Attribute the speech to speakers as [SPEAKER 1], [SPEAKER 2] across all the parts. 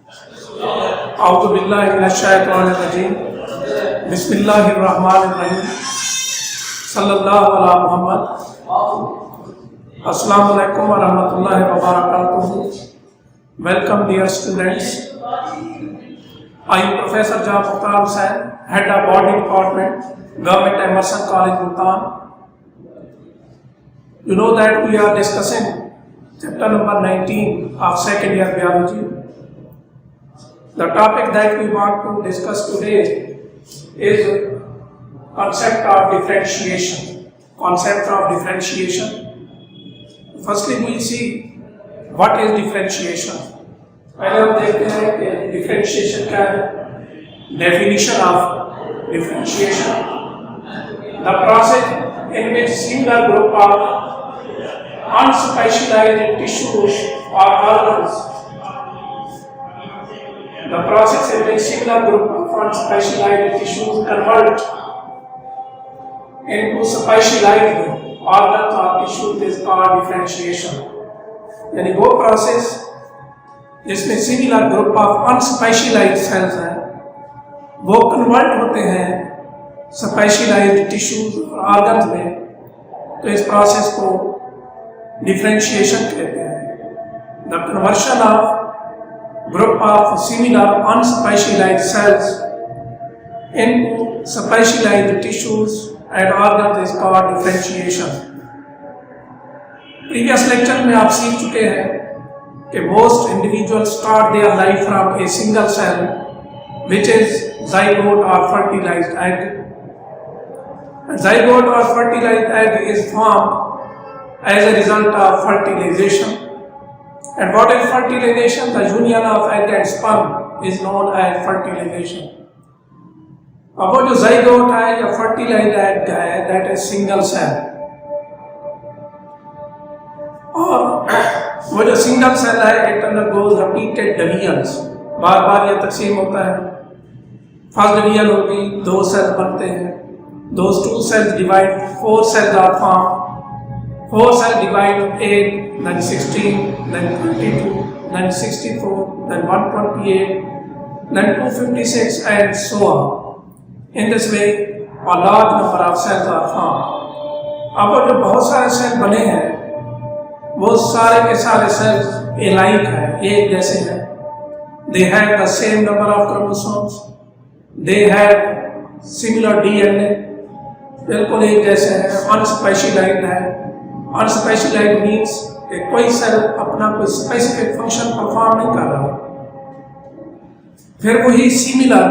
[SPEAKER 1] औज़ुबिल्लाहि मिनश्शैतानिर्रजीम बिस्मिल्लाहिर्रहमानिर्रहीम सल्लल्लाहु अला मुहम्मद। अस्सलामु अलैकुम व रहमतुल्लाहि व बरकातुहू। Welcome dear students. I am Professor Jah Mukhtar Hussain, Head of Botany Department, Government Emerson College, Multan. You know that we are discussing chapter number 19 of second year biology. The topic that we want to discuss today is concept of differentiation. Concept of differentiation. Firstly, we will see what is differentiation. पहले हम देखते हैं कि differentiation क्या है. Definition of differentiation: the process in which single group of unspecialized tissues or organs. The process in which single group of unspecialized tissues convert into specialized organs or tissues is called differentiation. यानी वो process जिसमें similar group of अनस्पेशलाइज्ड sales हैं वो convert होते हैं specialised tissues और organs में, तो इस प्रोसेस को डिफरेंशिएशन कहते हैं. The conversion of group of similar unspecialized cells into specialized tissues and organs is called differentiation. Previous lecture में आप सीख चुके हैं कि most individuals start their life from a single cell which is zygote or fertilized egg. A zygote or fertilized egg is formed as a result of fertilization. And what is fertilization? The union of egg and sperm is known as fertilization. अब वो जो zygote है या fertilized egg है, that is single cell. और वो जो single cell है, it undergoes repeated divisions. बार बार ये तकसीम होता है. First division होगी, 2 cells बनते हैं. Those 2 cells divide, 4 cells are formed. 4 cells divide 8, then 16, then 22, then 64, then 128, then 256 and so on. In this way, a large number of cells are formed. अब जो बहुत सारे सेल बने हैं वो सारे के सारे सेल्स alike हैं, एक जैसे हैं. They have the same number of chromosomes. They have similar DNA. बिल्कुल एक जैसे हैं, unspecialized है. Unspecialized means कि कोई सेल अपना कोई स्पेसिफिक फंक्शन परफॉर्म नहीं कर रहा. फिर वही सिमिलर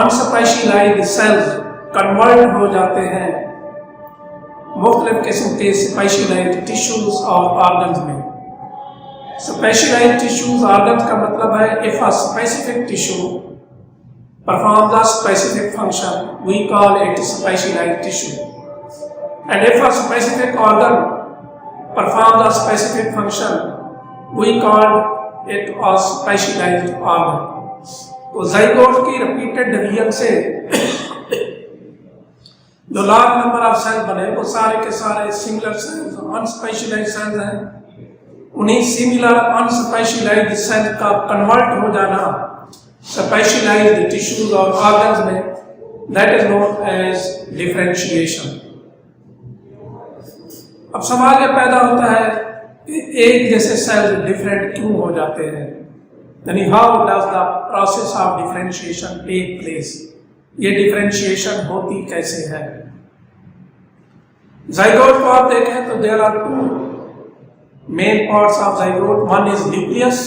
[SPEAKER 1] अनस्पेशलाइज्ड सेल्स कन्वर्ट हो जाते हैं मुख्तलिफ किस्म के स्पेशलाइज्ड टिश्यूज और ऑर्गन्स में. स्पेशलाइज्ड टिश्यूज ऑर्गन्स का मतलब है if a specific tissue performs a specific function we call it specialized tissue. And if a specific organ performs a specific function, we call it a specialized organ. तो zygote की repeated division से जो large number of cells बने वो सारे के सारे similar cells, unspecialized cells हैं. उन्हीं similar unspecialized cells का convert हो जाना specialized tissues और organs में, that is known as differentiation. अब सवाल ये पैदा होता है कि एक जैसे सेल डिफरेंट क्यों हो जाते हैं, यानी how does the process of differentiation take place. ये डिफरेंशिएशन होती कैसे है. जाइगोट को आप देखें तो there are 2 main parts of zygote. One is nucleus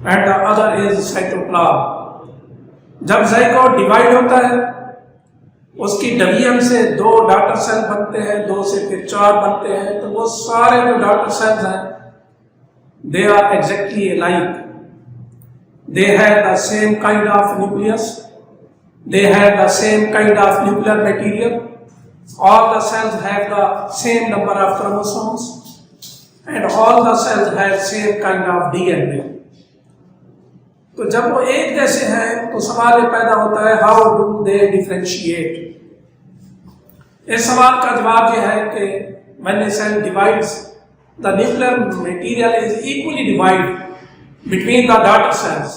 [SPEAKER 1] and the other is cytoplasm. जब जाइगोट डिवाइड होता है उसकी डिवीजन से 2 डॉटर सेल बनते हैं, 2 से फिर 4 बनते हैं. तो वो सारे जो डॉटर सेल्स हैं they are exactly alike. They have the same kind of nucleus, they have the same kind of nuclear material. All the cells have the same number of chromosomes and all the cells have same kind of DNA. तो जब वो एक जैसे हैं तो सवाल ये पैदा होता है हाउ डू दे डिफरेंशिएट. इस सवाल का जवाब यह है कि when a cell divides, the nuclear material is equally divided between the daughter cells,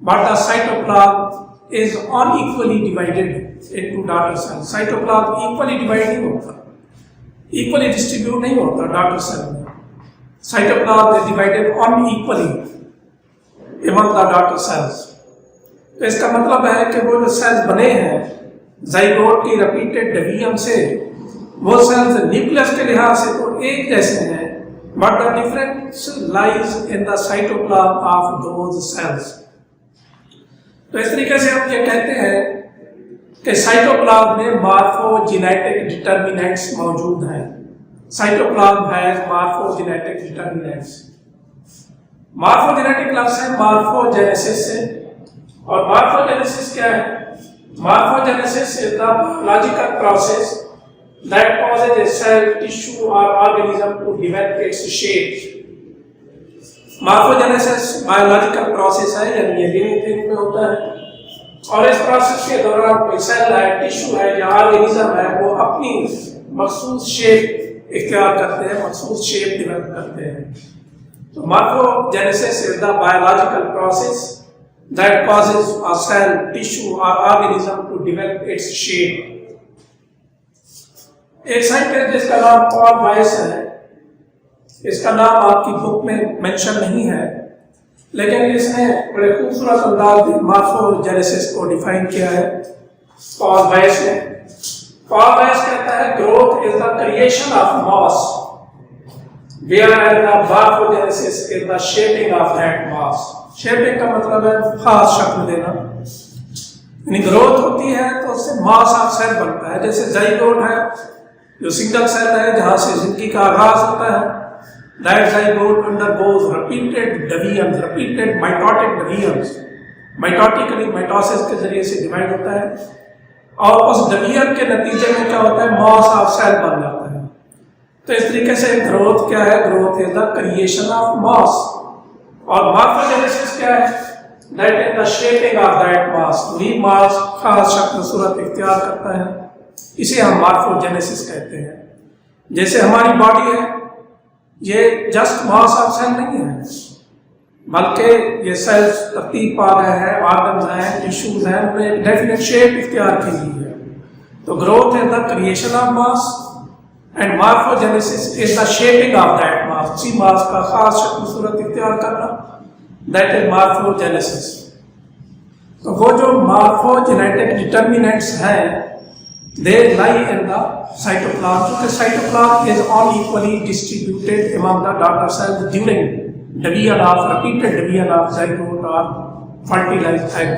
[SPEAKER 1] but the cytoplasm is unequally divided into daughter cells. cytoplasm equally divide नहीं होता, equally distribute नहीं होता daughter cell में. cytoplasm is divided unequally among the daughter cells. तो इसका मतलब है कि वो जो सेल्स बने हैं जाइगोट की रिपीटेड डिवीजन से, वो सेल्स न्यूक्लियस के लिहाज से तो एक जैसे हैं, but the difference lies in the cytoplasm of those cells. तो इस तरीके से हम ये कहते हैं कि साइटोप्लाज्म में मार्फोजेनेटिक डिटर्मिनेंट्स मौजूद हैं. Cytoplasm has morphogenetic determinants. Morphogenetic लफ्ज़ है मार्फोजेनेसिस से, और मार्फोजेनेसिस क्या है? Morphogenesis is the biological process that causes a cell, tissue or organism to develop its shape. Morphogenesis biological process है, यानी ये लिविंग थिंग में होता है, और इस प्रोसेस के दौरान कोई सेल है, टिश्यू है या ऑर्गेनिज्म है, वो अपनी मखसूस शेप इख्तियार करते हैं, मखसूस शेप डेवलप करते हैं. तो morphogenesis is the biological process that causes a cell, tissue or organism to develop its shape. एक साइंटिस्ट जिसका नाम पॉल वाइस है, इसका नाम आपकी बुक में मेंशन नहीं है, लेकिन इसने बड़े खूबसूरत अंदाज में मार्फोजेनेसिस को डिफाइन किया है. पॉल वाइस कहता है growth is the creation of mass, where the morphogenesis is the shaping of that mass. Shaping का मतलब है खास शक्ल देना, यानी ग्रोथ होती है तो उससे मास ऑफ सेल बनता है. जैसे जाइगोट है जो सिंगल सेल है जहां से जिंदगी का आगाज होता है, that zygote undergoes repeated division, repeated mitotic division, mitotically mitosis के जरिए से डिवाइड होता है, और उस डिवीजन के नतीजे में क्या होता है? मास ऑफ सेल बन जाता है. तो इस तरीके से ग्रोथ क्या है? Growth is the creation of मास. और मार्फोजेनेसिस क्या है? That is the shaping of that मास. वही मास खास शक्ल सूरत इख्तियार करता है, इसे हम मार्फोजेनेसिस कहते हैं. जैसे हमारी बॉडी है, ये जस्ट मास ऑफ सेल नहीं है, बल्कि ये सेल्स तरतीब पा रहे हैं, ऑर्गन्स हैं, टिश्यूज हैं, उन्हें एक डेफिनेट शेप इख्तियार की हुई है. तो growth is the creation of mass and morphogenesis is the shaping of that mass. उसी मास का खास शक्ल सूरत इख्तियार करना, दैट इज मार्फोजेनेसिस. तो वो जो मार्फोजेनेटिक डिटर्मिनेंट्स हैं, they lie in the cytoplasm. So the cytoplasm is unequally distributed among the daughter cells during division of repeated division of zygote or fertilized egg.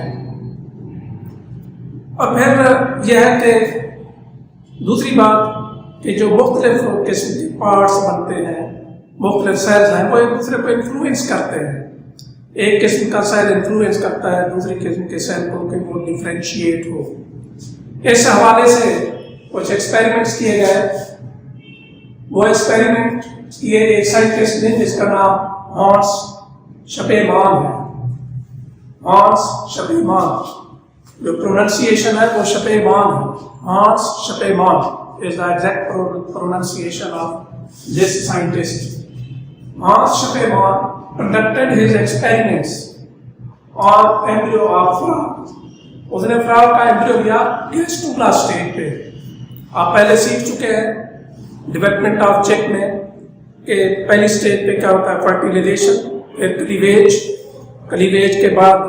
[SPEAKER 1] और फिर यह है कि दूसरी बात कि जो मुख्तलिफ किस्म के पार्ट्स बनते हैं, मुख्तलिफ सेल्स हैं, वो एक दूसरे को इन्फ्लुएंस करते हैं. एक किस्म का सेल इन्फ्लुएंस करता है दूसरी किस्म के सेल को कि वो डिफ्रेंशिएट हो. इस हवाले से कुछ एक्सपेरिमेंट्स किए गए. वो एक्सपेरिमेंट किए एक साइंटिस्ट ने जिसका नाम हॉन्स शपेमान है. हॉन्स शपेमान, जो प्रोनाउंसिएशन है वो शपेमान है. Hans Spemann is the exact pronunciation of this scientist. Hans Spemann conducted his experiments on embryo of frog. उसने फ्रॉग का एम्ब्रियो लिया गैस्ट्रूला स्टेज पे. आप पहले सीख चुके हैं डेवलपमेंट ऑफ चिक में कि पहली स्टेज पे क्या होता है? फर्टिलाइजेशन, फिर क्लीवेज, क्लीवेज के बाद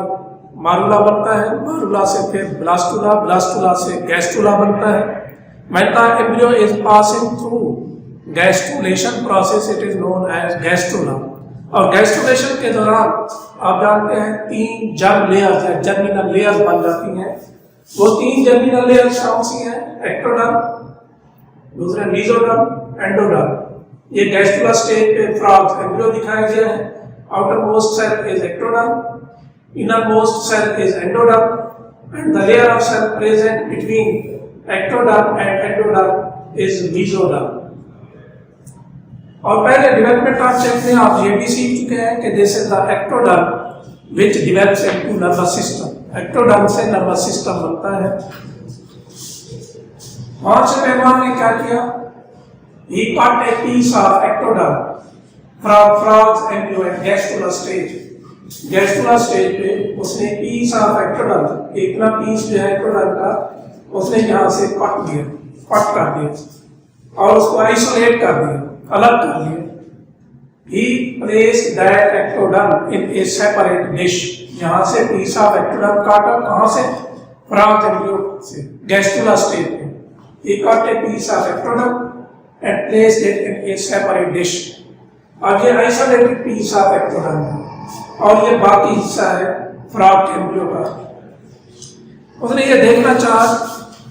[SPEAKER 1] मारूला बनता है, मारूला से फिर ब्लास्टुला, ब्लास्टुला से गैस्ट्रूला बनता है. When the embryo is passing through gastrulation process, it is known as gastrula. और गैस्ट्रुलेशन के दौरान आप जानते हैं 3 जर्म लेयर्स है, जर्मिनल लेयर्स बन जाती हैं. वो 3 जर्मिनल लेयर्स कौन सी हैं? एक्टोडर्म, दूसरा मीजोडर्म, एंडोडर्म. ये गैस्ट्रुला स्टेज पे फ्रॉग एम्ब्रियो दिखाया गया है. Outer most cell is ectoderm, inner most cell is endoderm, and the layer of cell present between ectoderm and endoderm is mesoderm. और पहले डेवलपमेंट ऑफ चिक में आप ये भी सीख चुके हैं कि this is the ectoderm which develops into nervous system. Ectoderm से नर्वस सिस्टम बनता है. और शपेमान ने क्या किया? He cut a piece of ectoderm from frog's embryo at gastrula stage. Gastrula stage पे उसने पीस ऑफ एक्टोडर्म, इतना पीस जो है एक्टोडर्म का उसने यहाँ से कट कर दिया और उसको आइसोलेट कर दिया, अलग कर दिया। He placed that ectoderm in a separate dish. यहाँ से पीस ऑफ एक्टोडर्म काटा, कहाँ से? फ्रॉम एम्ब्रियो से, गैस्ट्रुला स्टेज पे। He cut a piece of ectoderm and placed it in a separate dish. अब ये आइसोलेटेड पीस ऑफ एक्टोडर्म है और ये बाकी हिस्सा है फ्रॉम एम्ब्रियो का। उसने ये देखना चाहा,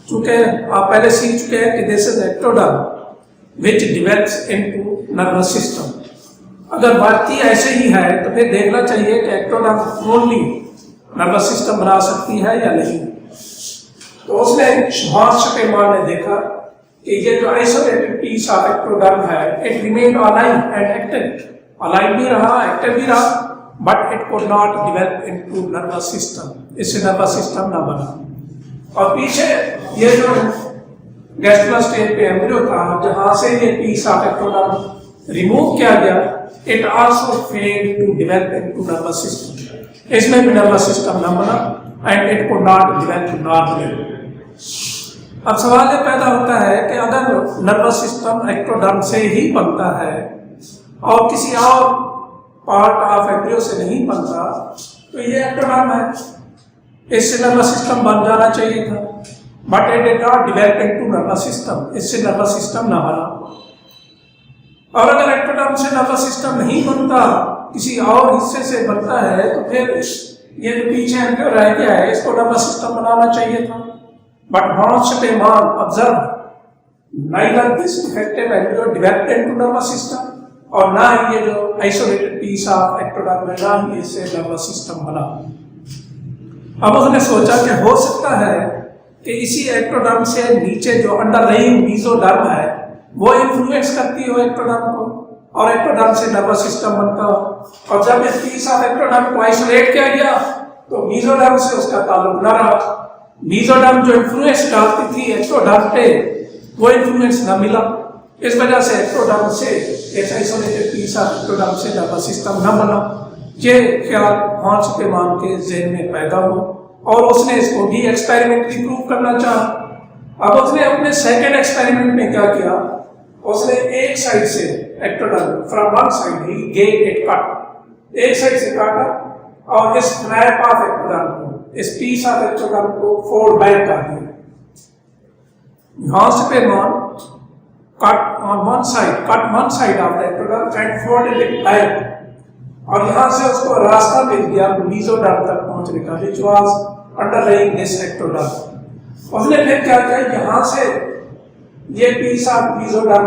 [SPEAKER 1] चूंकि आप पहले सीख चुके हैं कि this is ectoderm which develops into nervous system. अगर बात ऐसे ही है तो फिर देखना चाहिए कि एक्टोडर्म ओनली नर्वस सिस्टम बना सकती है या नहीं। तो उसने हॉर्स्ट शपेमान ने देखा कि ये जो आइसोलेटेड पीस ऑफ एक्टोडर्म है, it remained alive and active, alive भी रहा, एक्टिव भी रहा, but it could not develop into nervous system, इससे नर्वस सिस्टम ना बना। और पीछे ये जो गैस्ट्रुला स्टेज पे एम्ब्रियो था, जहां से ये पीस ऑफ एक्टोडर्म रिमूव किया गया, it also failed to develop into nervous system, इसमें भी नर्वस सिस्टम न बना and it could not develop normally. अब सवाल ये पैदा होता है कि अगर नर्वस सिस्टम एक्टोडर्म से ही बनता है और किसी और पार्ट ऑफ एम्ब्रियो से नहीं बनता, तो ये एक्टोडर्म है, इससे नर्वस सिस्टम बन जाना चाहिए था, but it did not develop into nervous system, इससे नर्वस सिस्टम ना बना। और अगर एक्टोडर्म से नर्वस सिस्टम नहीं बनता, किसी और हिस्से से बनता है, तो फिर ये जो पीछे एम्ब्रियो रह गया है, इसको नर्वस सिस्टम बनाना चाहिए था। But Horst Spemann observe neither this defective embryo developed into nervous system और ना ही ये जो आइसोलेटेड पीस ऑफ एक्टोडर्म है, ना ही इससे नर्वस सिस्टम बना। अब उसने सोचा कि हो सकता है कि इसी एक्टोडर्म से नीचे जो अंडरलाइंग मेसोडर्म है वो इन्फ्लुएंस करती हो एक्टोडर्म को और एक्टोडर्म से नर्वस सिस्टम बनता हो। और जब इस पीस ऑफ एक्टोडर्म को आइसोलेट किया गया तो मेसोडर्म से उसका ताल्लुक न रहा, मेसोडर्म जो इन्फ्लुएंस डालती थी एक्टोडर्म पे वो इन्फ्लुएंस न मिला, इस वजह से एक्टोडर्म से इस आइसोलेटेड पीस ऑफ एक्टोडर्म से नर्वस सिस्टम न बना। ये ख्याल हॉर्स्ट शपेमान के ज़हन में पैदा हुआ और उसने इसको भी एक्सपेरिमेंटली प्रूव करना चाहा। अब उसने अपने सेकेंड एक्सपेरिमेंट में क्या किया, उसने एक साइड से ectoderm from one side he gave it cut, एक साइड से काटा और इस फ्लैप ऑफ एक्टोडर्म को, इस पीस ऑफ एक्टोडर्म को फोल्ड बैक कर दिया। Horst Spemann cut one side of the ectoderm and folded it back, और यहाँ से उसको रास्ता मिल गया मेसोडर्म तक पहुँचने का, which was underlying this ectoderm। उसने फिर क्या किया, यहाँ से ये पीस ऑफ मेसोडर्म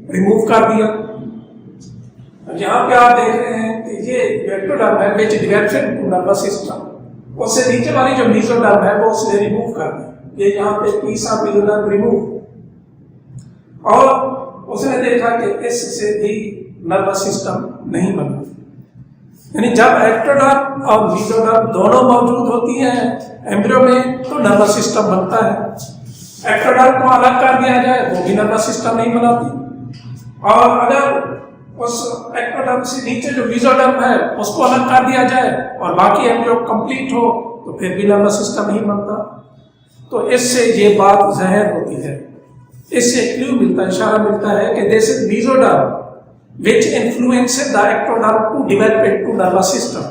[SPEAKER 1] रिमूव कर दिया। यहाँ पे आप देख रहे हैं कि ये ectoderm है which develops into nervous system, उससे नीचे वाली जो मेसोडर्म है वो उसने रिमूव कर दी। ये यहाँ पे पीस ऑफ मेसोडर्म रिमूव, और उसने देखा कि इससे भी नर्वस सिस्टम नहीं बना। यानी जब एक्टोडर्म और मेसोडर्म दोनों मौजूद होती हैं एम्ब्रियो में तो नर्वस सिस्टम बनता है। एक्टोडर्म को अलग कर दिया जाए वो भी नर्वस सिस्टम नहीं बनाती, और अगर उस एक्टोडर्म से नीचे जो मेसोडर्म है उसको अलग कर दिया जाए और बाकी एम्ब्रियो कंप्लीट हो तो फिर भी नर्वस सिस्टम नहीं बनता। तो इससे ये बात ज़ाहिर होती है, इससे क्लू मिलता है, इशारा मिलता है कि this is mesoderm which influences the ectoderm to develop into nervous system,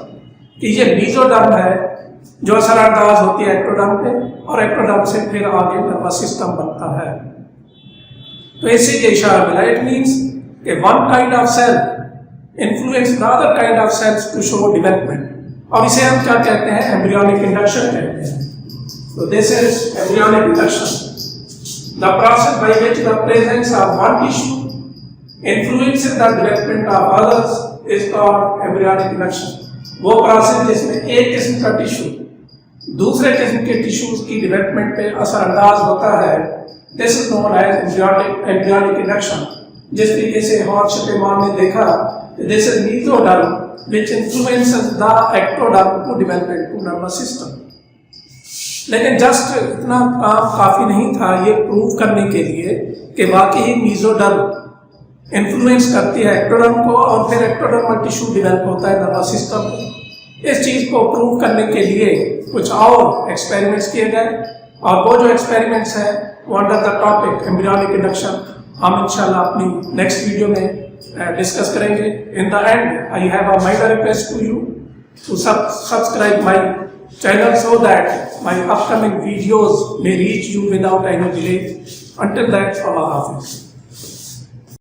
[SPEAKER 1] कि ये मेसोडर्म है जो असरअंदाज होती है एक्टोडर्म पे और एक्टोडर्म से फिर आगे नर्वस सिस्टम बनता है। तो इससे ये इशारा मिला, इट मीन्स कि one kind of cell influence the other kind of cells to show development, और इसे हम क्या कहते हैं, एम्ब्रियोनिक इंडक्शन कहते हैं। तो this is embryonic induction, the process by which the presence of one tissue influences the development of others is called embryonic induction। वो प्रोसेस जिसमें एक किस्म का टिश्यू दूसरे किस्म के टिश्यूज की डेवलपमेंट पे असरअंदाज होता है, this is known as embryonic induction. जिस तरीके से हॉर्स्ट शपेमान ने देखा, this is mesoderm which influences the ectoderm to develop into nervous system. लेकिन जस्ट इतना काम काफ़ी नहीं था ये प्रूव करने के लिए कि वाकई मेसोडर्म इन्फ्लुएंस करती है एक्टोडर्म को, और फिर एक्टोडर्मल टिश्यू डेवलप होता है नर्वस सिस्टम में। इस चीज़ को प्रूव करने के लिए कुछ और एक्सपेरिमेंट्स किए गए, और वो जो एक्सपेरिमेंट्स हैं वो under the topic embryonic induction हम इंशाल्लाह अपनी नेक्स्ट वीडियो में डिस्कस करेंगे। In the end I have a minor request to you to subscribe my channel so that my upcoming videos may reach you without any delay. Until that, Allah Hafiz.